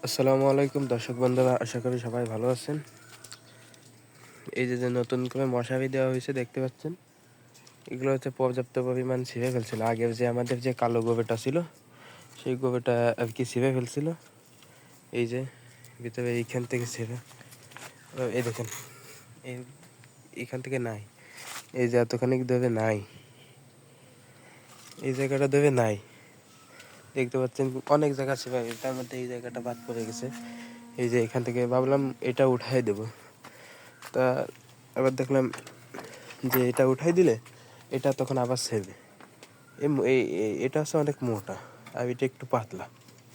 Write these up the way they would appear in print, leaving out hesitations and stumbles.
আসসালামু আলাইকুম দর্শক বন্ধুরা, আশা করি সবাই ভালো আছেন। এই যে নতুন করে মশারি দেওয়া হয়েছে দেখতে পাচ্ছেন, এগুলো হচ্ছে পর্যাপ্ত পরিমাণ ছিঁড়ে ফেলছিল। আগের যে আমাদের যে কালো গোবরটা ছিল সেই গোবরটা আর কি ছিঁড়ে ফেলছিল। এই যে ভিতরে এইখান থেকে ছিঁড়ে, এই দেখেন এইখান থেকে নাই, এই যে এতখানি ধরে নাই, এই জায়গাটা ধরে নাই দেখতে পাচ্ছেন। অনেক জায়গা ছিঁড়ে, তার মধ্যে এই জায়গাটা বাদ পড়ে গেছে। এই যে এখান থেকে ভাবলাম এটা উঠাই দেব, তা আবার দেখলাম যে এটা উঠাই দিলে এটা তখন আবার ছেড়বে। এটা হচ্ছে অনেক মোটা আর এটা একটু পাতলা।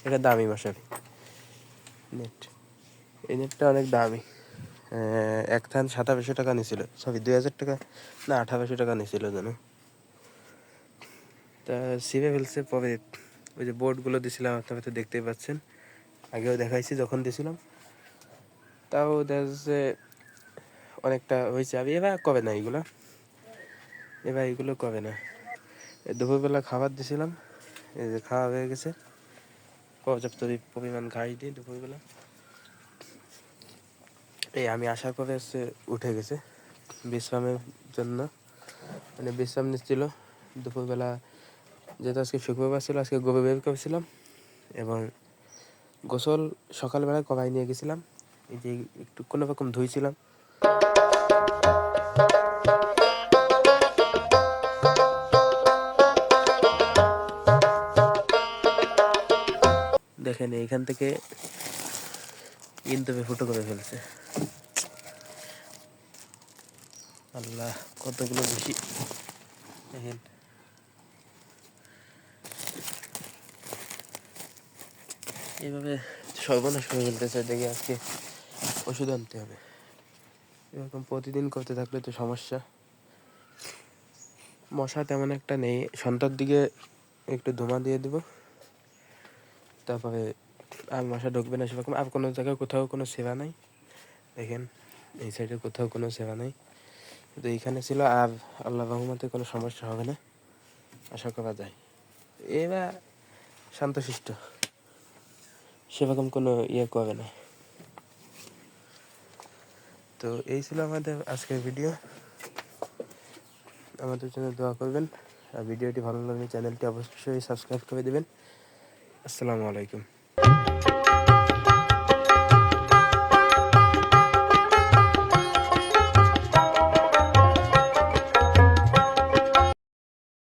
এটা দামি মশারি নেট, এই নেটটা অনেক দামি। এক থান 2700 টাকা নিয়েছিল, সরি 2000 টাকা না 1800 টাকা নিয়েছিল যেন। তা ছিঁড়ে ফেলছে। পরে ওই যে বোর্ডগুলো দিয়েছিলাম আপনারা তো দেখতেই পাচ্ছেন, আগেও দেখাইছি যখন দিয়েছিলাম। তাও দেখা যাচ্ছে অনেকটা হয়েছে। আমি এবার কবে না এগুলো কবে না। দুপুরবেলা খাবার দিয়েছিলাম, এই যে খাওয়া হয়ে গেছে, পর্যাপ্ত পরিমাণ ঘাস দিয়ে দুপুরবেলা। এই আমি আসার পরে হচ্ছে উঠে গেছে বিশ্রামের জন্য, মানে বিশ্রাম নিচ্ছিল দুপুরবেলা। যেহেতু আজকে শুক্রবার ছিল, আজকে গোবর বের করেছিলাম এবং গোসল সকালবেলায় কবাই নিয়ে গেছিলাম। এই যে একটু কোনো রকম ধুইছিলাম। দেখেন এইখান থেকে কিন্তু ফুটো করে ফেলছে। আল্লাহ, কতগুলো বেশি দেখেন। এইভাবে সর্বনাশ করে ফেলতেছে, দেখে আজকে ওষুধ আনতে হবে। এরকম প্রতিদিন করতে থাকলে তো সমস্যা। মশা তেমন একটা নেই, সন্ধ্যার দিকে একটু ধুমা দিয়ে দেবো, তারপরে আর মশা ঢুকবে না সেরকম। আর কোনো জায়গায় কোথাও কোনো সেবা নাই, দেখেন এই সাইডে কোথাও কোনো সেবা নাই, কিন্তু এইখানে ছিল। আর আল্লাহ রহমতে কোনো সমস্যা হবে না আশা করা যায়। এরা শান্তশিষ্ট, সেরকম কোনো ইয়ে করবে না। তো এই ছিল আমাদের আজকের ভিডিও। আমাদের জন্য দোয়া করবেন, আর ভিডিওটি ভালো লাগলে চ্যানেলটি অবশ্যই সাবস্ক্রাইব করে দেবেন। আসসালামু আলাইকুম।